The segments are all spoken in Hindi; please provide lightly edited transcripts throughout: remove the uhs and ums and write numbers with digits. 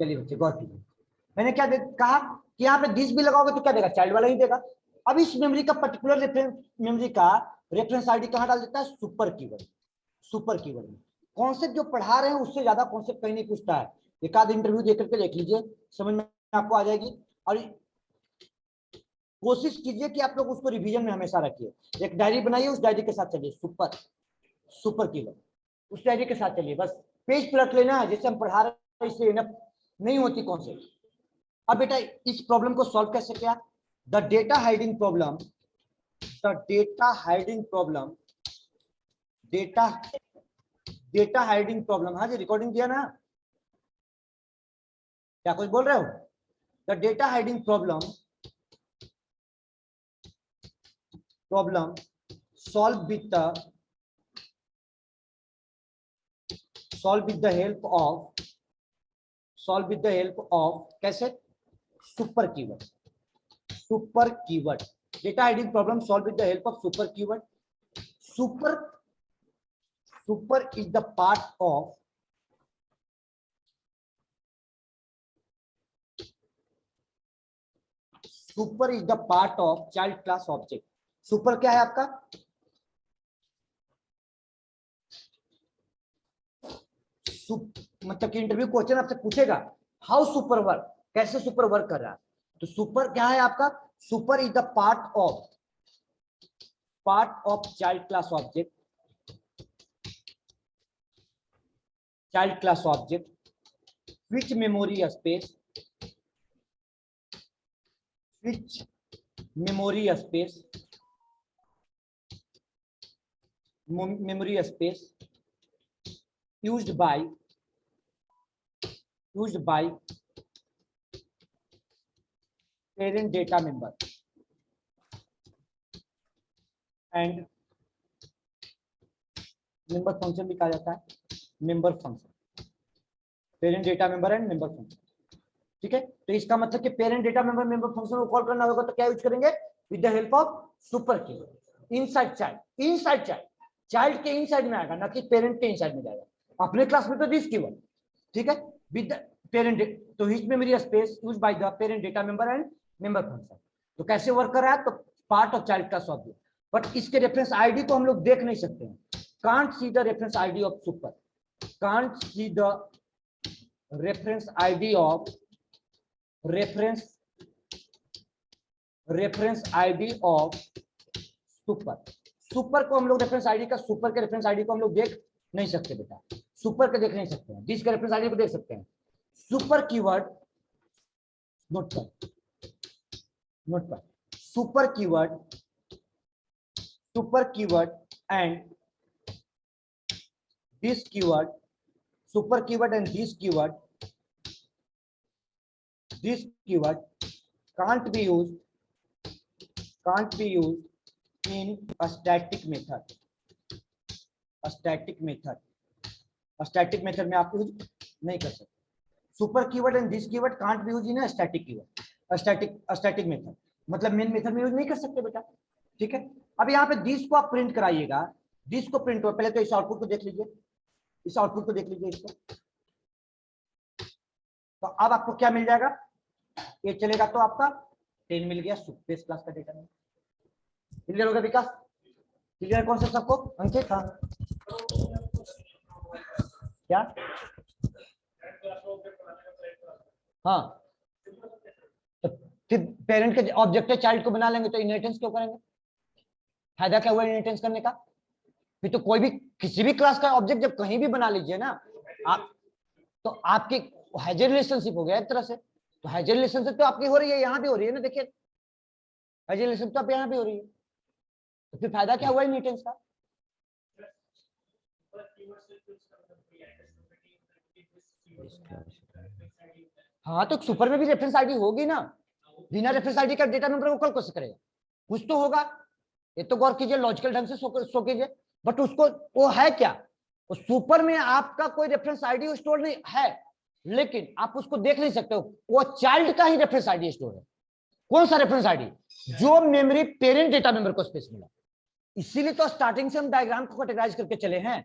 चलिए बच्चे गौर कीजिए, मैंने क्या कहा कि यहाँ पे दिस भी लगाओगे तो क्या देगा, चाइल्ड वाला ही देगा। अब इस मेमोरी का पर्टिकुलर रेफरेंस, मेमोरी का रेफरेंस आईडी कहाँ डाल देता है, सुपर कीवर्ड। सुपर कीवर्ड में कॉन्सेप्ट जो पढ़ा रहे हैं उससे ज्यादा कॉन्सेप्ट कहीं नहीं पूछता है। एक आध इंटरव्यू देख करके देख लीजिए, समझ में आपको आ जाएगी। और कोशिश कीजिए कि आप लोग उसको रिवीजन में हमेशा रखिए। एक डायरी बनाइए, उस डायरी के साथ चलिए, सुपर सुपर कीवर्ड, उस डायरी के साथ चलिए। बस पेज पलट लेना है, जैसे हम पढ़ा रहे हैं इससे इनफ नहीं होती कॉन्सेप्ट। अब बेटा इस प्रॉब्लम को सॉल्व कैसे किया, the data hiding problem, the data hiding problem, data data hiding problem. हाँ जी, रिकॉर्डिंग दिया ना, क्या कुछ बोल रहे हो। The data hiding problem solve with the help of कैसे, super keyword. Super keyword, data hiding problem solve with the help of super keyword. Super is the part of, super is the part of child class object. Super क्या है आपका, मतलब कि इंटरव्यू क्वेश्चन आपसे पूछेगा हाउ सुपर वर्क, कैसे सुपर वर्क कर रहा है। तो सुपर क्या है आपका, super is the part of child class object, child class object which memory space, which memory space used by parent data member and member function भी कहा जाता है, member function, parent data member and member function. ठीक है, तो इसका मतलब कि parent data member member function को कॉल करना होगा तो क्या यूज करेंगे, with the help of super keyword. Inside child, inside child, child के इनसाइड में आएगा, ना कि पेरेंट के इनसाइड में जाएगा। अपने क्लास में तो दिस कीवर्ड, ठीक है, विद द पेरेंट, तो hitch memory space used by the parent data member and member function. तो कैसे वर्क कर रहा है, तो part of child class object, but इसके रेफरेंस आईडी को हम लोग देख नहीं सकते हैं। Can't see the reference ID of super, can't see the reference ID of reference ID of super. Super को हम लोग रेफरेंस आईडी का, सुपर के रेफरेंस आईडी को हम लोग देख नहीं सकते बेटा, सुपर के देख नहीं सकते हैं, जिसके रेफरेंस आईडी को देख सकते हैं। सुपर कीवर्ड, नोट पर super keyword and this keyword, super keyword and this keyword can't be used in a static method में आप यूज नहीं कर सकते। Super keyword and this keyword can't be use in a static keyword, static method, मतलब मेन मेथड में यूज नहीं कर सकते बेटा। ठीक है, अब यहाँ पे दिस को आप प्रिंट कराइएगा, दिस को प्रिंट हो, पहले तो इस आउटपुट को देख लीजिए, इस आउटपुट को देख लीजिए इसको, तो अब आपको क्या मिल जाएगा, ये चलेगा तो आपका 10 मिल गया बेस क्लास का डेटा में। क्लियर हो गया विकास, क्लियर कौन सा सबको, अंकित। हाँ क्या, हाँ तो फिर पेरेंट के ऑब्जेक्ट चाइल्ड को बना लेंगे तो इनहेरिटेंस क्यों करेंगे, फायदा क्या हुआ इनहेरिटेंस करने का। फिर तो कोई भी किसी भी क्लास का ऑब्जेक्ट जब कहीं भी बना लीजिए ना आप, तो आपकी हैजर रिलेशनशिप हो गया एक तरह से। तो हैजर रिलेशनशिप तो आपकी हो रही है, यहाँ भी हो रही है ना, देखिए हैजर रिलेशनशिप तो आप यहाँ भी हो रही है, तो फिर फायदा क्या हुआ इनहेरिटेंस का। हाँ तो सुपर में भी रेफरेंस आईडी होगी ना, बिना रेफरेंस आईडी का डेटा नंबर वो कल कैसे करेगा, कुछ तो होगा। ये तो गौर कीजिए, लॉजिकल ढंग से सो कीजिए, बट उसको वो है क्या, वो सुपर में आपका कोई रेफरेंस आईडी स्टोर नहीं है, लेकिन आप उसको देख नहीं सकते हो, वो चाइल्ड का ही रेफरेंस आईडी स्टोर है। कौन सा रेफरेंस आईडी, जो मेमोरी पेरेंट डेटा मेंबर को स्पेस मिला। इसीलिए तो स्टार्टिंग से हम डायग्राम को कैटेगराइज करके चले हैं,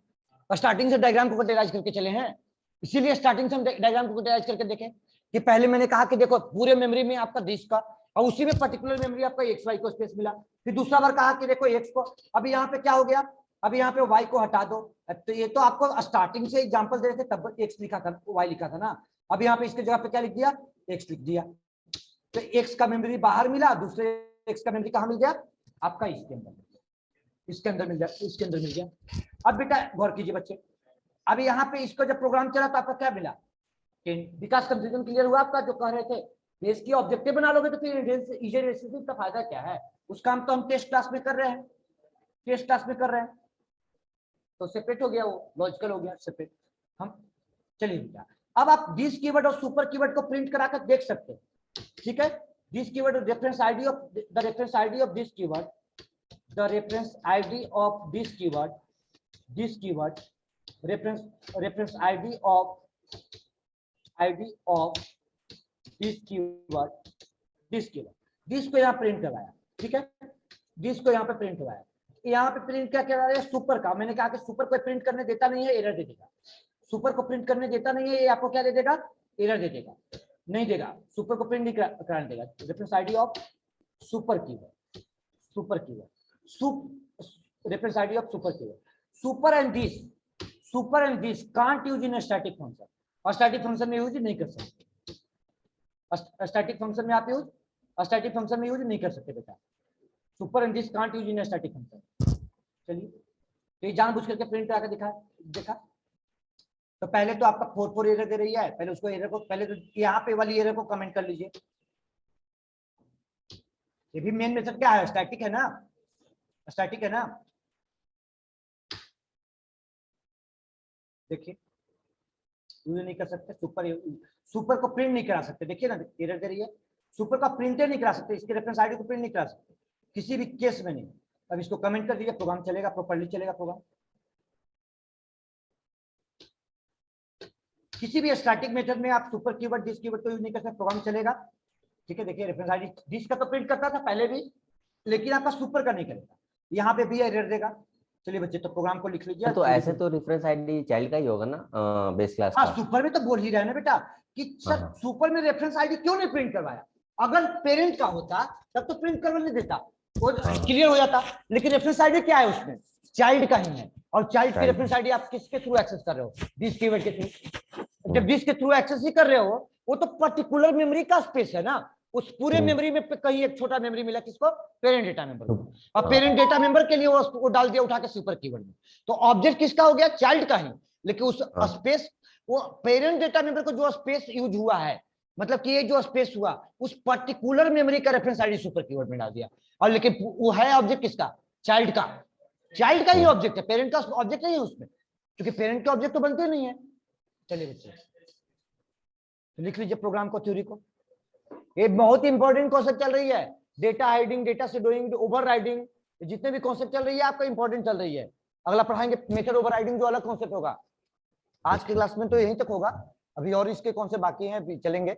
स्टार्टिंग से डायग्राम को कैटेगराइज करके चले हैं इसीलिए स्टार्टिंग से हम डायग्राम को अटैच करके देखें कि पहले मैंने कहा कि देखो पूरे मेमोरी में आपका दिस का और उसी में पर्टिकुलर मेमोरी आपका एक्स वाई को स्पेस मिला। फिर दूसरा बार कहा कि देखो एक्स को, अभी यहाँ पे क्या हो गया, अभी यहाँ पे वाई को हटा दो। तो ये तो आपको स्टार्टिंग से एग्जांपल दे रहे थे तब एक्स लिखा था, वाई लिखा था ना। अब यहाँ पे इसके जगह पे क्या लिख दिया, एक्स लिख दिया। तो एक्स का मेमोरी बाहर मिला, दूसरे एक्स का मेमोरी कहाँ मिल गया, आपका इसके अंदर, इसके अंदर मिल गया, इसके अंदर मिल गया। अब बेटा गौर कीजिए बच्चे, अभी यहाँ पे इसका जब प्रोग्राम चला तो आपका क्या मिला, विकास कंफ्यूजन क्लियर हुआ आपका, जो कह रहे थे बेस की ऑब्जेक्टिव बना लोगे तो फिर इजी रेसिस्टिव का फायदा क्या है। उस काम तो हम टेस्ट क्लास में कर रहे हैं, टेस्ट क्लास में कर रहे हैं, तो सेपरेट हो गया, वो लॉजिकल हो गया सेपरेट। हम चलिए बेटा, अब आप दिस कीवर्ड और सुपर कीवर्ड को प्रिंट कराकर देख सकते हैं, ठीक है। This keyword reference ID of the reference ID of this keyword, the reference ID of this keyword, this keyword reference ID of this keyword, this को यहाँ प्रिंट करवाया, ठीक है। दिस को यहाँ पे प्रिंट करवाया, यहाँ पे प्रिंट क्या करा रहा है, सुपर का। मैंने कहा कि सुपर को प्रिंट करने देता नहीं है, एरर दे देगा। सुपर को प्रिंट करने देता नहीं है, ये आपको क्या दे देगा, एरर दे देगा, नहीं देगा, सुपर को प्रिंट नहीं कराने देगा। Reference ID of super keyword, super keyword, reference ID of super keyword, super and this can't use in static function, और स्टैटिक फंक्शन में यूज नहीं कर सकते। स्टैटिक फंक्शन में आप यूज, स्टैटिक फंक्शन में यूज नहीं कर सकते बेटा, super and this can't use in static function. चलिए, तो ये जानबूझ करके प्रिंट आकर देखा। तो पहले तो आपका 4 एरर दे रही है, पहले उसको एरर को, पहले तो यहाँ पे वाली एरर को कमेंट कर लीजिए। ये भी मेन मेथड क्या है, स्टैटिक है ना, स्टैटिक है ना। देखिए यूज नहीं कर सकते, सुपर को प्रिंट नहीं करा सकते, देखिए ना एरर दे रही है, सुपर का प्रिंट नहीं करा सकते, इसके रेफरेंस आईडी को प्रिंट नहीं करा सकते किसी भी केस में नहीं। अब इसको कमेंट कर दीजिए, प्रोग्राम चलेगा, प्रॉपर्ली चलेगा प्रोग्राम। किसी भी स्टैटिक मेथड में आप सुपर कीवर्ड दिस कीवर्ड को यूज नहीं कर सकते, प्रोग्राम चलेगा, ठीक है। देखिए रेफरेंस आईडी दिस का तो प्रिंट करता था पहले भी, लेकिन आपका सुपर का नहीं करेगा, यहाँ पे भी एरर देगा। चलिए बच्चे, तो प्रोग्राम को लिख लीजिए। तो ऐसे तो रेफरेंस आईडी चाइल्ड का ही होगा ना, बेस क्लास हाँ, का। सुपर में तो बोल ही रहे ना बेटा कि सर सुपर में रेफरेंस आईडी क्यों नहीं प्रिंट करवाया, अगर पेरेंट का होता तब तो प्रिंट करवाने देता, वो क्लियर हो जाता। लेकिन रेफरेंस आईडी क्या है उसमें, चाइल्ड का ही है, और चाइल्ड की रेफरेंस आईडी आप किसके थ्रू एक्सेस कर रहे हो, दिस कीवर्ड के थ्रू। जब दिस के थ्रू एक्सेस ही कर रहे हो, वो तो पर्टिकुलर मेमोरी का स्पेस है ना, उस पूरे मेमोरी में कहीं एक छोटा मेमोरी मिला किसको, पेरेंट डेटा मेंबर को, और पेरेंट डेटा मेंबर के लिए वो डाल दिया उठा के सुपर कीवर्ड में। तो ऑब्जेक्ट किसका हो गया, चाइल्ड का ही, लेकिन उस स्पेस, वो पेरेंट डेटा मेंबर को जो स्पेस यूज हुआ है, मतलब कि ये जो स्पेस हुआ उस पर्टिकुलर मेमोरी का रेफरेंस आईडी सुपर कीवर्ड में डाल दिया। और लेकिन वो है ऑब्जेक्ट किसका, चाइल्ड का, चाइल्ड का ही ऑब्जेक्ट है, पेरेंट का ऑब्जेक्ट नहीं है उसमें, क्योंकि पेरेंट के ऑब्जेक्ट तो बनते नहीं है। चलिए बच्चे, लिख लीजिए प्रोग्राम को, थ्योरी को। ये बहुत इंपॉर्टेंट कॉन्सेप्ट चल रही है, data hiding, data shadowing, over riding, जितने भी कॉन्सेप्ट चल रही है आपका इंपॉर्टेंट चल रही है। अगला पढ़ाएंगे मेथड ओवर राइडिंग, जो अलग कॉन्सेप्ट होगा। आज के क्लास में तो यहीं तक होगा, अभी और इसके कौन से बाकी हैं अभी चलेंगे।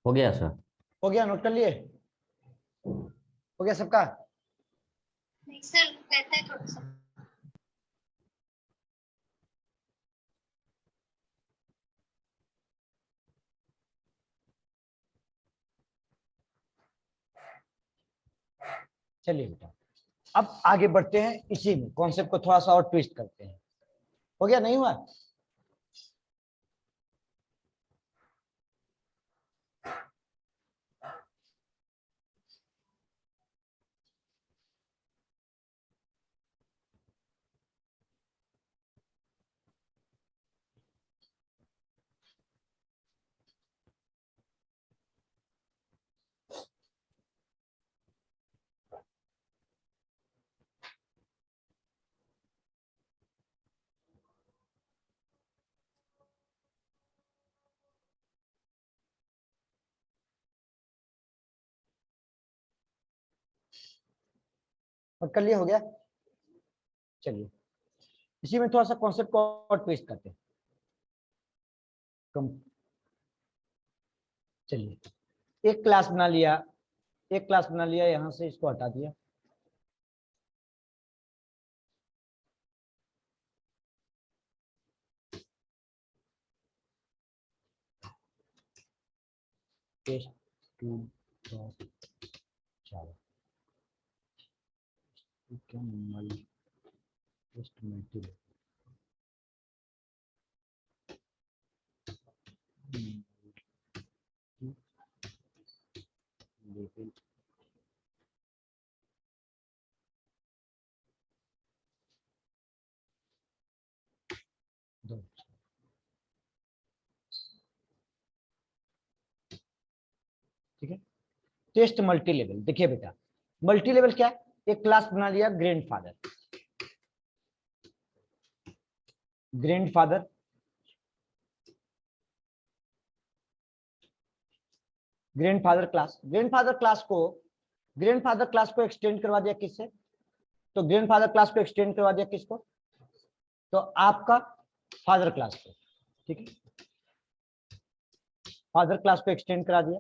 हो गया सर। हो गया, नोट कर लिए? हो गया सबका? नहीं सर, रहता है थोड़ा सा। चलिए बेटा, अब आगे बढ़ते हैं, इसी में कॉन्सेप्ट को थोड़ा सा और ट्विस्ट करते हैं। हो गया, नहीं हुआ? और कर लिया, हो गया। चलिए इसी में थोड़ा सा कॉन्सेप्ट को और ट्विस्ट करते हैं। चलिए एक क्लास बना लिया, एक क्लास बना लिया, यहां से इसको हटा दिया। टेस्ट 2 चलो क्या टेस्ट मल्टी लेवल दो। ठीक है, टेस्ट मल्टी लेवल। देखिए बेटा, मल्टी लेवल क्या है? एक क्लास बना लिया grandfather, grandfather, grandfather class, grandfather class को एक्सटेंड करवा दिया किससे? तो ग्रैंडफादर क्लास को एक्सटेंड करवा दिया किसको? तो आपका फादर क्लास को। ठीक है, फादर क्लास को एक्सटेंड करा दिया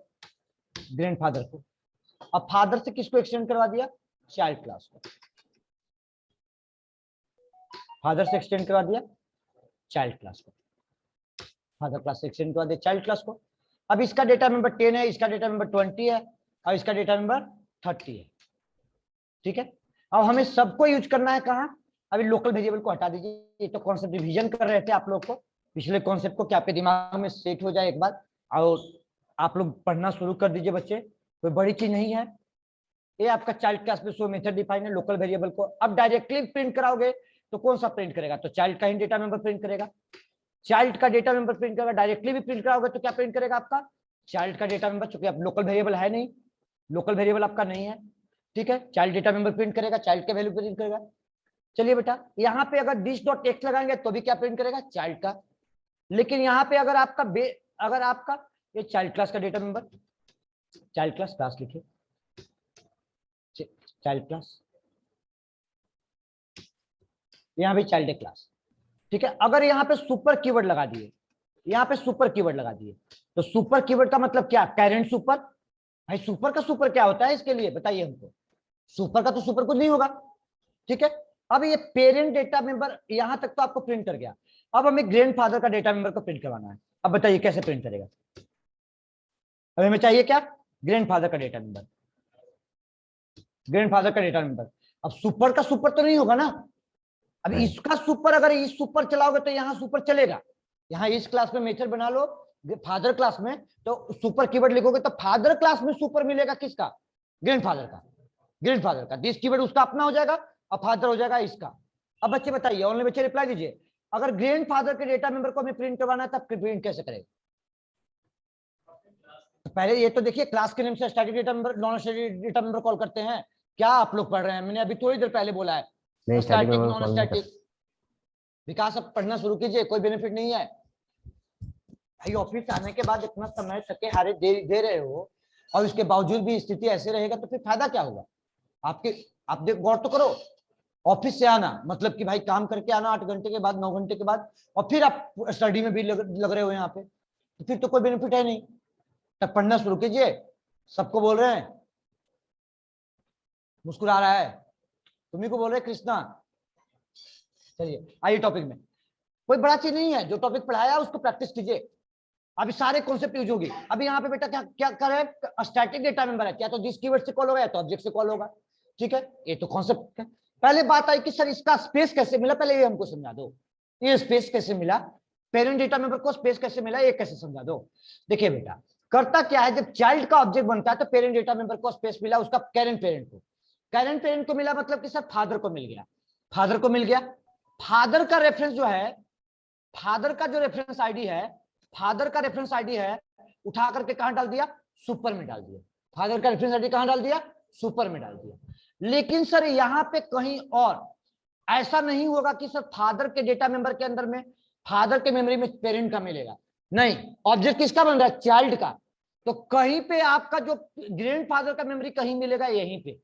ग्रैंडफादर को। अब फादर से किसको एक्सटेंड करवा दिया? चाइल्ड क्लास को। फादर से एक्सटेंड करवा दिया चाइल्ड क्लास को, फादर क्लास से एक्सटेंड करवा दिया चाइल्ड क्लास को। अब इसका डेटा नंबर 10 है, इसका डेटा नंबर 20 है और इसका डेटा नंबर 30 है। ठीक है, अब हमें सबको यूज करना है कहाँ? अभी लोकल वेरिएबल को हटा दीजिए, ये तो कॉन्सेप्ट रिवीजन कर रहे थे आप लोग को, पिछले कॉन्सेप्ट को क्या आपके दिमाग में सेट हो जाए एक बार, और आप लोग पढ़ना शुरू कर दीजिए बच्चे, कोई बड़ी चीज नहीं है। ये आपका चाइल्ड क्लास में शो मेथड डिफाइन है लोकल वेरिएबल को। अब डायरेक्टली प्रिंट कराओगे तो कौन सा प्रिंट करेगा? तो चाइल्ड का ही डेटा नंबर प्रिंट करेगा, चाइल्ड का डेटा नंबर प्रिंट करेगा। डायरेक्टली भी प्रिंट कराओगे तो क्या प्रिंट करेगा? आपका चाइल्ड का डेटा नंबर, चूंकि आप लोकल वेरिएबल है नहीं, लोकल वेरिएबल आपका नहीं है। ठीक है, चाइल्ड डेटा नंबर प्रिंट करेगा, चाइल्ड का वैल्यू प्रिंट करेगा। चलिए बेटा, यहाँ पे अगर disk.x लगाएंगे तो भी क्या प्रिंट करेगा? चाइल्ड का। लेकिन यहाँ पे अगर आपका अगर आपका ये चाइल्ड क्लास का डेटा नंबर, चाइल्ड क्लास लिखिए, चाइल्ड क्लास, यहाँ भी चाइल्ड क्लास। ठीक है, अगर यहाँ पे सुपर कीवर्ड लगा दिए, यहाँ पे सुपर कीवर्ड लगा दिए, तो सुपर कीवर्ड का मतलब क्या? Current super. भाई सुपर का सुपर क्या होता है इसके लिए बताइए हमको? सुपर का तो सुपर कुछ नहीं होगा। ठीक है, अब ये पेरेंट डेटा मेंबर यहां तक तो आपको प्रिंट कर गया। अब हमें ग्रैंडफादर का डेटा मेंबर को प्रिंट करवाना है। अब बताइए कैसे प्रिंट करेगा? अब हमें चाहिए क्या? ग्रैंडफादर का डेटा मेंबर, ग्रैंडफादर का डेटा मेंबर। अब सुपर का सुपर तो नहीं होगा ना। अब इसका सुपर, अगर इस सुपर चलाओगे तो यहाँ सुपर चलेगा। यहाँ इस क्लास में मेथड बना लो फादर क्लास में, तो सुपर कीवर्ड लिखोगे तो फादर क्लास में सुपर मिलेगा किसका? ग्रैंडफादर का, ग्रैंडफादर का। दिस कीवर्ड उसका अपना हो जाएगा और फादर हो जाएगा इसका। अब बच्चे बताइए, ऑनलाइन बच्चे रिप्लाई दीजिए, अगर ग्रैंडफादर के डेटा मेंबर को हमें प्रिंट करवाना है तब प्रिंट कैसे करेगा? तो पहले ये तो देखिए, क्लास के नेम से static data member, non static data member call करते हैं। क्या आप लोग पढ़ रहे हैं? मैंने अभी थोड़ी देर पहले बोला है स्टैटिक नॉन स्टैटिक। विकास अब पढ़ना शुरू कीजिए, कोई बेनिफिट नहीं है भाई। ऑफिस आने के बाद इतना समय थके हारे दे रहे हो और उसके बावजूद भी स्थिति ऐसे रहेगा तो फिर फायदा क्या होगा आपके? आप गौर तो करो, ऑफिस से आना मतलब कि भाई काम करके आना 8 घंटे के बाद, 9 घंटे के बाद, और फिर आप स्टडी में भी लग रहे हो यहाँ पे, तो फिर तो कोई बेनिफिट है नहीं। तब पढ़ना शुरू कीजिए। सबको बोल रहे हैं, मुस्कुरा रहा है, तुम्ही को बोल रहे कृष्णा। चलिए आइए टॉपिक में, कोई बड़ा चीज नहीं है, जो टॉपिक पढ़ाया उसको प्रैक्टिस कीजिए। अभी सारे कॉन्सेप्ट यूज होगी। अभी यहाँ पे बेटा क्या क्या कर रहे हैं? स्टैटिक डेटा मेंबर है, क्या तो दिस कीवर्ड से कॉल होगा या तो ऑब्जेक्ट से कॉल होगा। ठीक है, ये तो कॉन्सेप्ट है। पहले बात आई कि सर इसका स्पेस कैसे मिला, पहले ये हमको समझा दो। ये स्पेस कैसे मिला, पेरेंट डेटा मेंबर को स्पेस कैसे मिला, ये कैसे समझा दो। देखिए बेटा, करता क्या है, जब चाइल्ड का ऑब्जेक्ट बनता है तो पेरेंट डेटा मेंबर को स्पेस मिला, उसका कैरेंट पेरेंट को, कैरेंट पेरेंट को मिला, मतलब कि सर फादर को मिल गया, फादर को मिल गया। फादर का रेफरेंस जो है, फादर का जो रेफरेंस आईडी है, फादर का रेफरेंस आईडी है, उठा करके कहां डाल दिया? सुपर में डाल दिया। फादर का रेफरेंस आईडी कहां डाल दिया? सुपर में डाल दिया। लेकिन सर यहां पे कहीं और ऐसा नहीं होगा कि सर फादर के डेटा मेंबर के अंदर में, फादर के मेमोरी में पेरेंट का मिलेगा, नहीं, ऑब्जेक्ट किसका बन रहा है? चाइल्ड का। तो कहीं पे आपका जो ग्रैंडफादर का मेमोरी कहीं मिलेगा, यहीं पे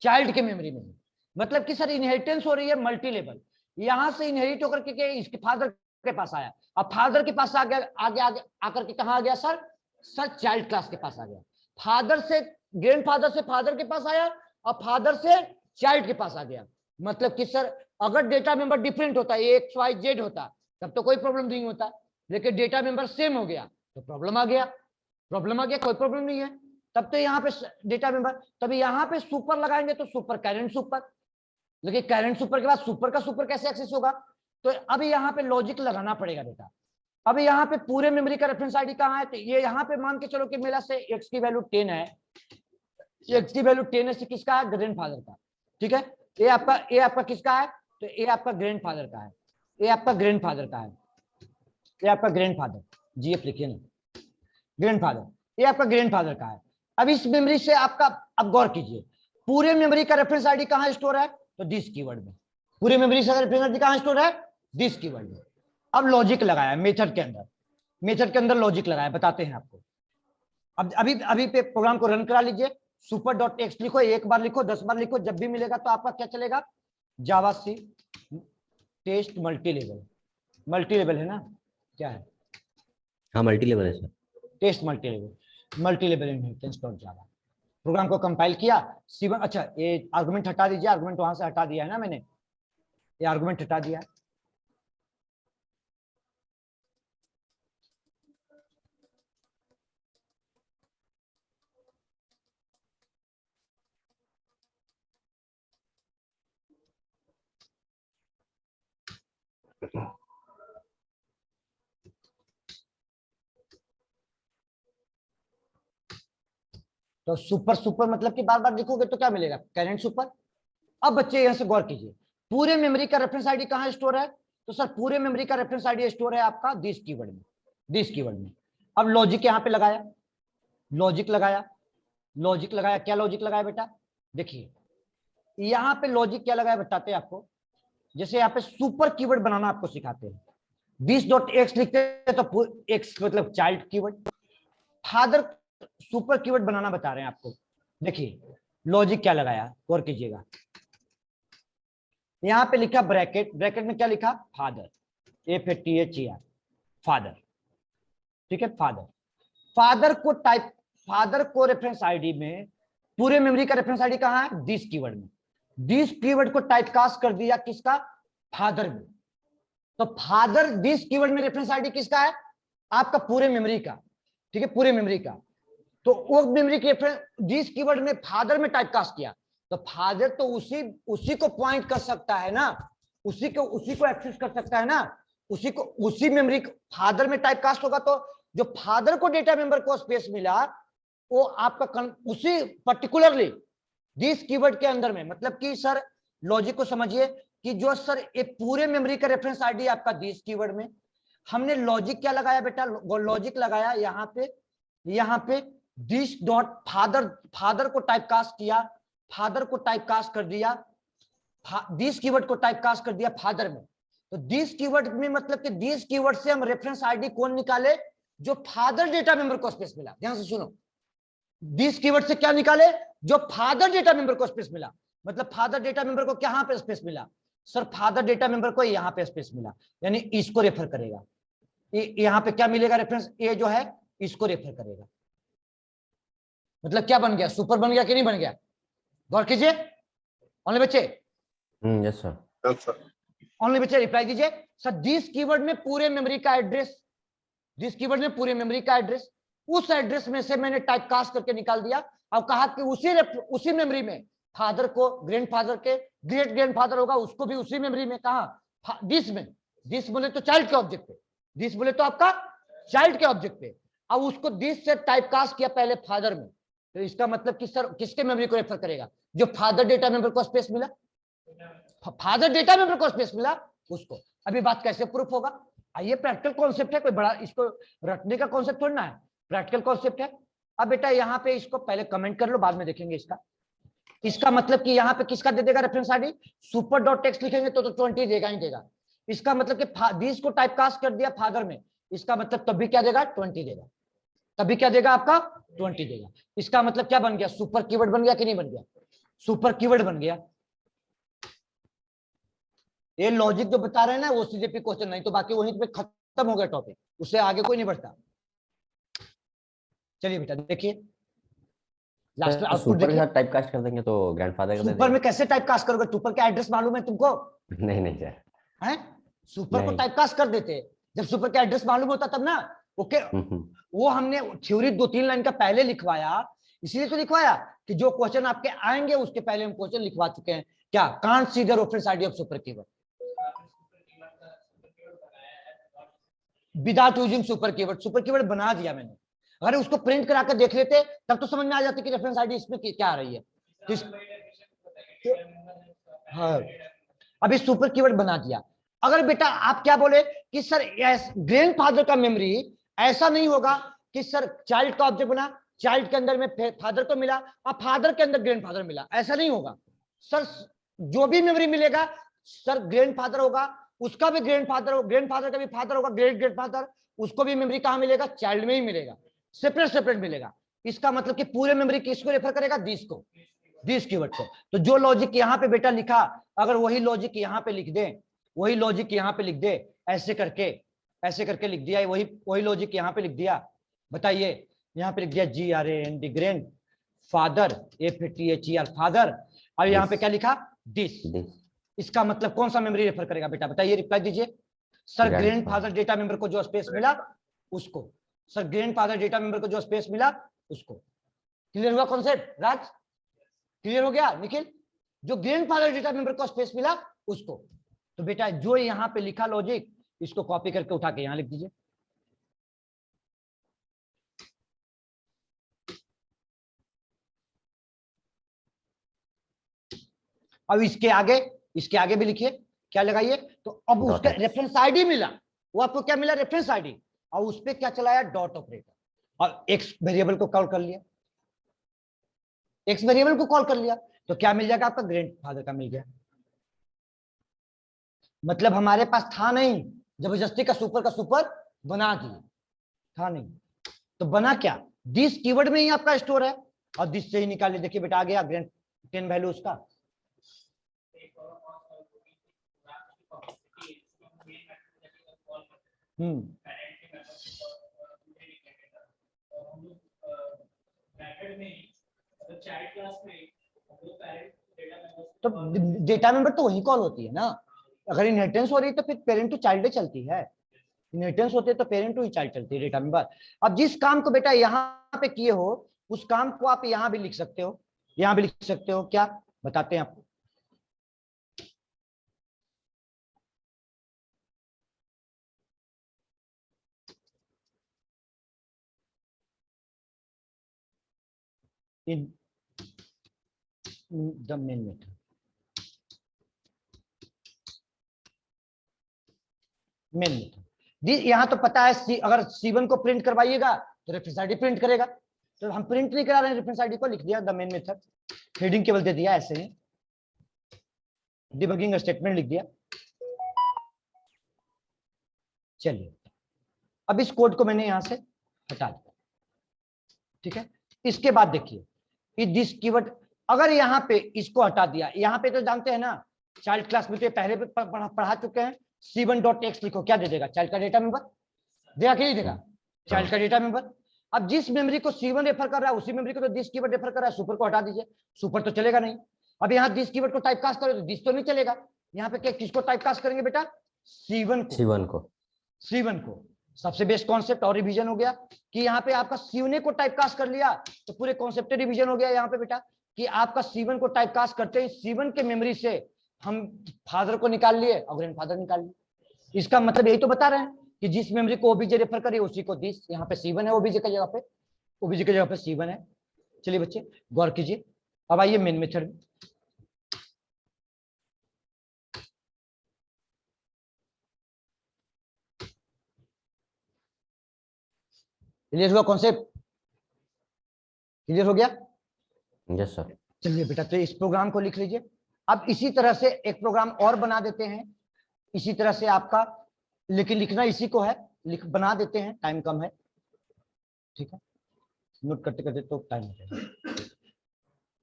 चाइल्ड के मेमोरी में। मतलब कि सर इनहेरिटेंस हो रही है मल्टी लेवल, यहां से इनहेरिट होकर के इसके फादर के पास आया, अब फादर के पास आ गया, आगे आगे आकर के कहां आ गया सर, सर चाइल्ड क्लास के पास आ गया, फादर से ग्रैंडफादर से फादर के पास आया और फादर से चाइल्ड के पास आ गया। मतलब कि सर अगर डेटा मेंबर डिफरेंट होता है, एक्स वाई जेड होता तब तो कोई प्रॉब्लम नहीं होता, लेकिन डेटा मेंबर सेम हो गया तो प्रॉब्लम आ गया, प्रॉब्लम आ गया, कोई प्रॉब्लम नहीं है। तब तो यहाँ पे डेटा मेंबर, तभी यहाँ पे सुपर लगाएंगे तो सुपर कैरेंट सुपर, लेकिन कैरेंट सुपर के बाद सुपर का सुपर कैसे एक्सेस होगा, तो अभी यहाँ पे लॉजिक लगाना पड़ेगा बेटा। अभी यहाँ पे पूरे मेमोरी का रेफरेंस आईडी कहाँ है, तो ये यहाँ पे मान के चलो कि मेरा से एक्स की वैल्यू 10 है, एक्स की वैल्यू 10 है, से किसका है, ग्रैंडफादर का, ठीक है। ये आपका किसका है, तो ये आपका ग्रैंडफादर का है, ये आपका ग्रैंडफादर का है, ये आपका ग्रैंडफादर, जीएफ लिखिए ना, ग्रैंडफादर, ये आपका ग्रैंडफादर का है। अब इस मेमोरी से आपका, अब गौर कीजिए, पूरे मेमोरी का रेफरेंस आईडी कहाँ स्टोर है, तो दिस कीवर्ड में, पूरे मेमोरी का रेफरेंस आईडी कहाँ स्टोर है, दिस कीवर्ड में। अब लॉजिक लगाया मेथड के अंदर, मेथड के अंदर लॉजिक लगाया, बताते हैं आपको। अब अभी पे प्रोग्राम को रन करा लीजिए, सुपर डॉट टेक्स्ट लिखो, एक बार लिखो 10 बार लिखो, जब भी मिलेगा तो आपका क्या चलेगा, Java C test multi level है ना, क्या है, हाँ मल्टी लेवल है sir, test multi level inheritance dot Java. Program को कंपाइल किया, C1, अच्छा ये आर्गुमेंट हटा दीजिए, आर्गुमेंट वहां से हटा दिया है ना मैंने, ये आर्गुमेंट हटा दिया है। तो सुपर मतलब कि बार बार लिखोगे तो क्या मिलेगा, करेंट सुपर। अब बच्चे यहां से गौर कीजिए, पूरे मेमोरी का रेफरेंस आईडी कहां स्टोर है, तो सर पूरे मेमोरी का रेफरेंस आईडी स्टोर है आपका दिस कीवर्ड में, दिस कीवर्ड में। अब लॉजिक यहां पे लगाया, लॉजिक लगाया, क्या लॉजिक लगाया बेटा, देखिए यहां पे लॉजिक क्या लगाया बताते हैं आपको। जैसे यहाँ पे सुपर कीवर्ड बनाना आपको सिखाते हैं, दिस डॉट एक्स लिखते हैं तो एक्स मतलब child keyword, father super keyword बनाना बता रहे हैं आपको। देखिए लॉजिक क्या लगाया, गौर कीजिएगा, यहां पे लिखा ब्रैकेट, ब्रैकेट में क्या लिखा, फादर, FATHER, फादर, ठीक है, फादर। फादर को रेफरेंस आईडी में, पूरे मेमोरी का रेफरेंस आईडी कहां है, दिस कीवर्ड में, दिस कीवर्ड को टाइपकास्ट कर दिया किसका, फादर में। तो फादर दिस कीवर्ड में रेफरेंस आईडी किसका है, आपका पूरे मेमोरी का, ठीक है, पूरे मेमोरी का। तो वो मेमोरी के रेफरेंस दिस कीवर्ड में फादर में टाइपकास्ट किया, तो फादर तो उसी को पॉइंट कर सकता है ना, उसी को एक्सेस कर सकता है ना, उसी मेमोरी फादर में टाइपकास्ट होगा, तो जो फादर को डेटा मेंबर को स्पेस मिला वो आपका उसी पर्टिकुलरली दिस कीवर्ड के अंदर में, मतलब कि सर लॉजिक को समझिए कि जो सर ये पूरे मेमोरी का रेफरेंस आईडी आपका दिस कीवर्ड में, हमने लॉजिक क्या लगाया बेटा, लॉजिक लगाया यहाँ पे दिस डॉट फादर को टाइपकास्ट किया, फादर को टाइपकास्ट कर दिया, दिस कीवर्ड को टाइपकास्ट कर दिया फादर में। तो दिस कीवर्ड में मतलब कि दिस कीवर्ड से हम रेफरेंस आईडी कौन निकाले, जो फादर डेटा मेंबर को स्पेस मिला, ध्यान से सुनो, दिस कीवर्ड से क्या निकाले, जो फादर डेटा मेंबर को स्पेस मिला, मतलब फादर डेटा मेंबर को कहां पे स्पेस मिला, सर फादर डेटा मेंबर को यहां पे स्पेस मिला, यानी इसको रेफर करेगा, यहां पे क्या मिलेगा रेफरेंस, ये जो है इसको रेफर करेगा। मतलब क्या बन गया, सुपर बन गया कि नहीं बन गया, गौर कीजिए, ओनली बच्चे, यस सर, ओनली बच्चे रिप्लाई दीजिए। सर दिस कीवर्ड में पूरे मेमोरी का एड्रेस, दिस कीवर्ड में पूरे मेमोरी का एड्रेस, उस एड्रेस में से मैंने टाइपकास्ट करके निकाल दिया और कहा कि उसी मेमोरी में फादर को ग्रैंडफादर के ग्रेट ग्रैंडफादर होगा, उसको भी उसी मेमोरी में, कहा दिस में, दिस बोले तो चाइल्ड के ऑब्जेक्ट पे, दिस बोले तो आपका चाइल्ड के ऑब्जेक्ट पे, अब उसको दिस से टाइपकास्ट किया पहले फादर में, तो इसका मतलब कि सर किसके मेमोरी को रेफर करेगा, जो फादर डेटा मेंबर को स्पेस मिला, फादर डेटा मेंबर को स्पेस मिला उसको। अभी बात कैसे प्रूफ होगा, आइए प्रैक्टिकल कॉन्सेप्ट है, कोई बड़ा इसको रटने का कॉन्सेप्ट थोड़ा ना है, प्रैक्टिकल कॉन्सेप्ट है। अब बेटा यहाँ पे इसको पहले कमेंट कर लो, बाद में देखेंगे इसका मतलब कि यहाँ पे किसका दे देगा reference ID, super dot text लिखेंगे तो 20 देगा ही देगा, इसका मतलब कि दिस को टाइपकास्ट कर दिया फादर में, इसका मतलब तब भी क्या देगा 20 देगा, तभी क्या देगा आपका 20 देगा। इसका मतलब क्या बन गया, सुपर कीवर्ड बन गया कि नहीं बन गया, सुपर कीवर्ड बन गया। ये लॉजिक जो बता रहे हैं ना वो सीजेपी क्वेश्चन, नहीं तो बाकी वहीं पे खत्म हो गया टॉपिक, उससे आगे कोई नहीं बढ़ता। चलिए बेटा देखिए लास्ट में आउटपुट सुपर के देखिए। साथ टाइप कास्ट कर देंगे तो ग्रैंडफादर का दे सुपर में देंगे। कैसे टाइप कास्ट करोगे? सुपर का एड्रेस मालूम है तुमको? नहीं नहीं सर। है सुपर को नहीं। टाइप कास्ट कर देते, जब सुपर का एड्रेस मालूम होता तब ना। ओके वो हमने थ्योरी 2-3 लाइन का पहले लिखवाया, इसीलिए तो लिखवाया कि जो क्वेश्चन आपके आएंगे उसके पहले हम क्वेश्चन लिखवा चुके हैं। क्या can't see the reference ID of super keyword without using super keyword. Super keyword बना दिया मैंने, अगर उसको प्रिंट करा कर देख लेते तब तो समझ में आ जाती कि रेफरेंस आईडी इसमें क्या आ रही है। तो हाँ अभी सुपर कीवर्ड बना दिया। अगर बेटा आप क्या बोले कि सर ग्रैंडफादर का मेमोरी ऐसा नहीं होगा कि सर चाइल्ड का ऑब्जेक्ट बना, चाइल्ड के अंदर में फादर को मिला और फादर के अंदर ग्रैंडफादर मिला, ऐसा नहीं होगा सर। जो भी मेमोरी मिलेगा सर ग्रैंडफादर होगा, उसका भी ग्रैंडफादर होगा, ग्रैंडफादर का भी फादर होगा, ग्रेट ग्रैंडफादर, उसको भी मेमोरी कहां मिलेगा? चाइल्ड में ही मिलेगा, सेपरेट सेपरेट मिलेगा। इसका मतलब कि पूरे मेमोरी किसको रेफर करेगा? दिस को, दिस कीवर्ड को। तो जो लॉजिक यहां पे बेटा लिखा, अगर वही लॉजिक यहां पे लिख दे, वही लॉजिक यहां पे लिख दे, ऐसे करके लिख दिया, वही लॉजिक यहां पे लिख दिया। बताइए यहां पे लिख दिया GRAND grand father, FATHER father, और यहां पे क्या लिखा? दिस। इसका मतलब कौन सा मेमोरी रेफर करेगा बेटा? बताइए, रिप्लाई दीजिए। सर ग्रैंडफादर डेटा मेंबर को जो स्पेस मिला उसको, सर ग्रैंडफादर डेटा मेंबर को जो स्पेस मिला उसको। क्लियर हुआ कॉन्सेप्ट राज? क्लियर हो गया निखिल? जो ग्रैंडफादर डेटा मेंबर को स्पेस मिला उसको। तो बेटा जो यहां पे लिखा लॉजिक, इसको कॉपी करके उठा के यहां लिख दीजिए। अब इसके आगे भी लिखिए, क्या लगाइए? तो अब उसका रेफरेंस आईडी मिला, वो आपको क्या मिला? रेफरेंस आईडी, और उस पर क्या चलाया? डॉट ऑपरेटर, और एक्स वेरिएबल को कॉल कर लिया, एक्स वेरिएबल को कॉल कर लिया, तो क्या मिल जाएगा? आपका ग्रैंडफादर का मिल गया। मतलब हमारे पास था नहीं, जबरदस्ती का सुपर बना दिए, था नहीं। तो बना क्या? दिस कीवर्ड में ही आपका स्टोर है, और दिस से ही निकालिए। देखिए बेटा आ गया ग्रैंड 10 वैल्यू उसका। तो डेटा मेंबर तो वही कॉल होती है ना। अगर इनहेरिटेंस हो रही है तो फिर पेरेंट टू चाइल्ड चलती है, इनहेरिटेंस होती है तो पेरेंट टू ही चाइल्ड चलती है डेटा मेंबर। अब जिस काम को बेटा यहाँ पे किए हो उस काम को आप यहाँ भी लिख सकते हो, यहाँ भी लिख सकते हो। क्या बताते हैं आपको? In the main method, main method यहाँ तो पता है अगर C1 को प्रिंट करवाइएगा तो रेफरेंस आईडी प्रिंट करेगा, तो हम प्रिंट नहीं करा रहे हैं रेफरेंस आईडी को, लिख दिया द मेन मेथड, हेडिंग केवल दे दिया ऐसे ही, डिबगिंग स्टेटमेंट लिख दिया। चलिए अब इस कोड को मैंने यहां से हटा दिया, ठीक है। इसके बाद देखिए दिस कीवर्ड, अगर यहाँ पे इसको हटा दिया, यहाँ पे तो जानते हैं ना चाइल्ड क्लास में तो पहले भी पढ़ा चुके हैं, C1.x लिखो, क्या दे देगा? चाइल्ड का डेटा मेंबर देगा कि नहीं देगा? चाइल्ड का डेटा मेंबर। अब जिस मेमोरी को C1 रेफर कर रहा है उसी मेमोरी को तो दिस कीवर्ड रेफर कर रहा है, सुपर को हटा दीजिए, सुपर तो चलेगा नहीं। अब यहाँ दिस कीवर्ड को टाइपकास्ट करो तो दिस तो नहीं चलेगा, यहाँ पे किसको टाइपकास्ट करेंगे बेटा? C1 को। सबसे बेस्ट कॉन्सेप्ट और रिवीजन हो गया कि यहाँ पे आपका C1 को टाइपकास्ट कर लिया तो पूरे कॉन्सेप्ट रिवीजन हो गया यहाँ पे बेटा, कि आपका C1 को टाइपकास्ट करते ही C1 के मेमोरी से हम फादर को निकाल लिए और ग्रैंडफादर निकाल लिए। इसका मतलब यही तो बता रहे हैं कि जिस मेमोरी को ओबीजे रेफर करिए उसी को दिस, यहाँ पे C1 है ओबीजे की जगह पे, ओबीजे की जगह पे C1 है। चलिए बच्चे गौर कीजिए। अब आइए मेन मेथड, क्लियर हुआ कॉन्सेप्ट? क्लियर हो गया? Yes sir. चलिए बेटा तो इस प्रोग्राम को लिख लीजिए। अब इसी तरह से एक प्रोग्राम और बना देते हैं, इसी तरह से आपका, लेकिन लिखना इसी को है, बना देते हैं, टाइम कम है, ठीक है, नोट करते करते तो टाइम हो जाएगा।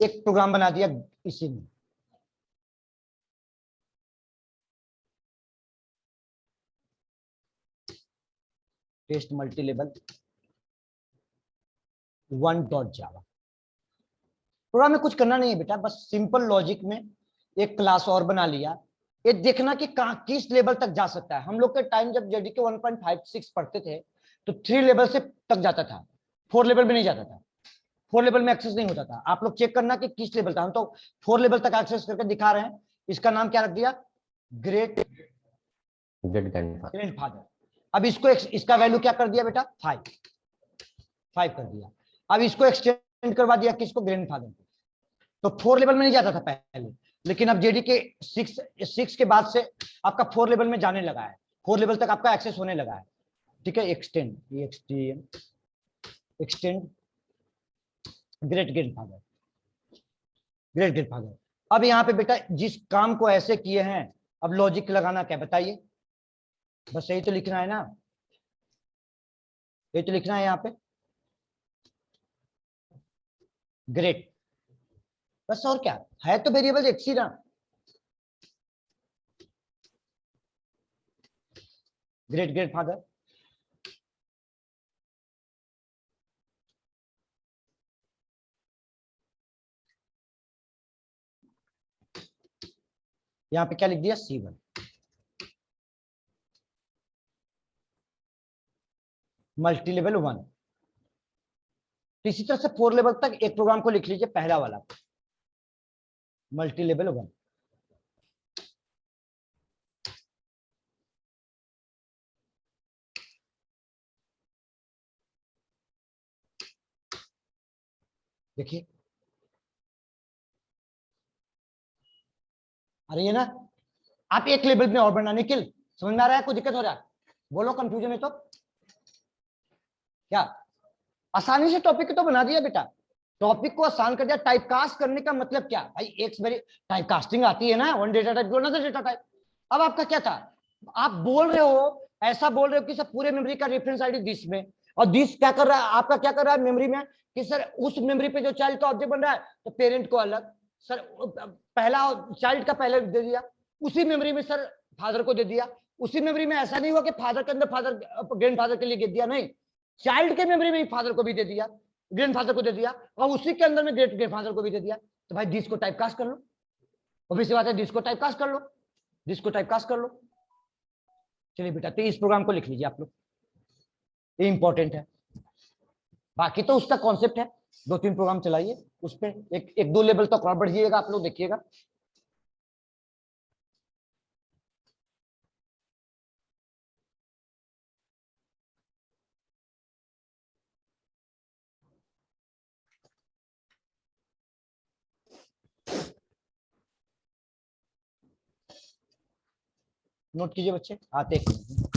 एक प्रोग्राम बना दिया इसी में, test multi level 1.java। Programme में कुछ करना नहीं है बेटा, बस सिंपल लॉजिक में एक क्लास और बना लिया। ये देखना कि कहां किस लेवल तक जा सकता है। हम लोग के टाइम जब जेडीके 1.56 पढ़ते थे तो 3 लेवल से तक जाता था, 4 लेवल में नहीं जाता था, 4 लेवल में एक्सेस नहीं होता था। आप लोग चेक करना कि किस लेवल था। हम तो 4 लेवल तक एक्सेस करके दिखा रहे हैं। इसका नाम क्या रख दिया? Great grandfather. अब इसको इसका वैल्यू क्या कर दिया बेटा? 5 कर दिया। अब इसको एक्सटेंड करवा दिया किसको? ग्रैंडफादर को। तो 4 लेवल में नहीं जाता था पहले, लेकिन अब जेडीके 6 के बाद से आपका 4 लेवल में जाने लगा है, 4 लेवल तक आपका एक्सेस होने लगा है। ठीक है, extend great grandfather, great grandfather. अब यहाँ पे बेटा जिस काम को ऐसे किए हैं, अब लॉजिक लगाना क्या बताइए? बस यही तो लिखना है ना, यही तो लिखना है यहाँ पे, ग्रेट। बस और क्या है, तो वेरिएबल एक्स ही ना। Great grandfather. यहाँ पे क्या लिख दिया? C1 multi level 1। तो इसी तरह से 4 लेवल तक एक प्रोग्राम को लिख लीजिए, पहला वाला मल्टी लेवल 1। देखिए, अरे ये ना, आप एक लेवल में और बढ़ना। निखिल समझ में आ रहा है? कोई दिक्कत हो रहा है? बोलो, कंफ्यूजन है तो क्या? आसानी से टॉपिक तो बना दिया बेटा, टॉपिक को आसान कर दिया। टाइपकास्ट करने का मतलब क्या भाई? एक बारी टाइपकास्टिंग आती है ना, one data type two another data type. अब आपका क्या था? आप बोल रहे हो, ऐसा बोल रहे हो कि सर पूरे मेमोरी का रेफरेंस आईडी दिस में, और दिस क्या कर रहा है आपका? क्या कर रहा है मेमोरी में कि सर उस मेमोरी पे जो चाइल्ड का ऑब्जेक्ट बन रहा है तो पेरेंट को अलग, सर पहला चाइल्ड का पहले दे दिया, उसी मेमोरी में सर फादर को दे दिया। उसी मेमोरी में ऐसा नहीं हुआ कि फादर के अंदर फादर ग्रैंड फादर के लिए दे दिया, नहीं, चाइल्ड के मेमोरी में फादर को भी दे दिया, ग्रैंडफादर को दे दिया, और उसी के अंदर में ग्रेट ग्रैंडफादर को भी दे दिया। तो भाई दिस को टाइपकास्ट कर लो, ऑब्वियस बात है, दिस को टाइपकास्ट कर लो, दिस को टाइपकास्ट कर लो। चलिए बेटा, तो इस प्रोग्राम को लिख लीजिए आप लोग, ये इंपॉर्टेंट है। बाकी तो उसका कॉन्सेप्ट है, 2-3 प्रोग्राम चलाइए उस पर, एक 2 लेवल तक और बढ़िएगा आप लोग, देखिएगा। नोट कीजिए बच्चे, आते हैं।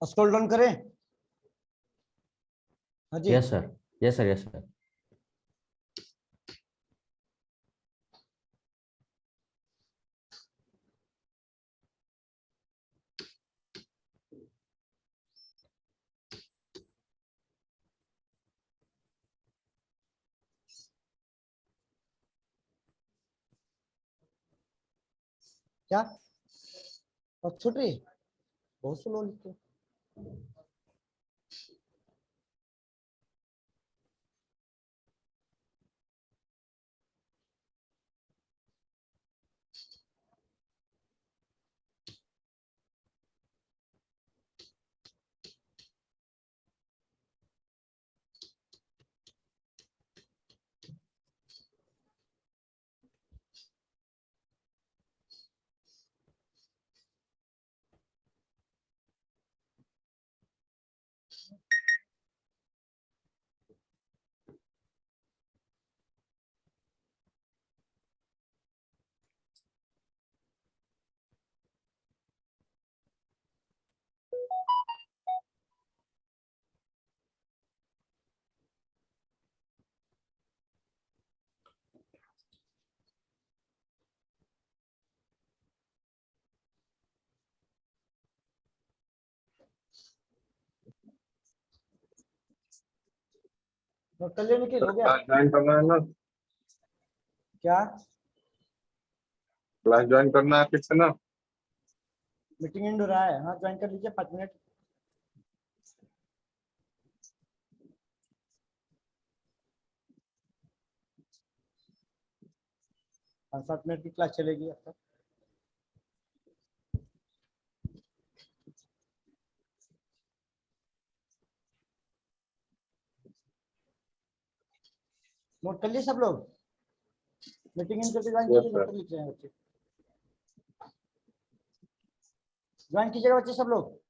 स्क्रॉल डाउन करें? हाँ जी, yes sir, yes sir, yes sir. क्या और छूट रही है? बहुत स्लो लिखते हो। नोट कर लिया निखिल, हो गया? क्लास ज्वाइन करना है ना? क्या क्लास ज्वाइन करना है किससे ना? मीटिंग एंड हो रहा है? हाँ ज्वाइन कर लीजिए 5 मिनट। हाँ 7 मिनट की क्लास चलेगी अब तक। नोट कर लिए सब लोग? मीटिंग एंड करके ज्वाइन यस कीजिए, सर। नोट कर लीजिए बच्चे। ज्वाइन कीजिएगा बच्चे सब लोग।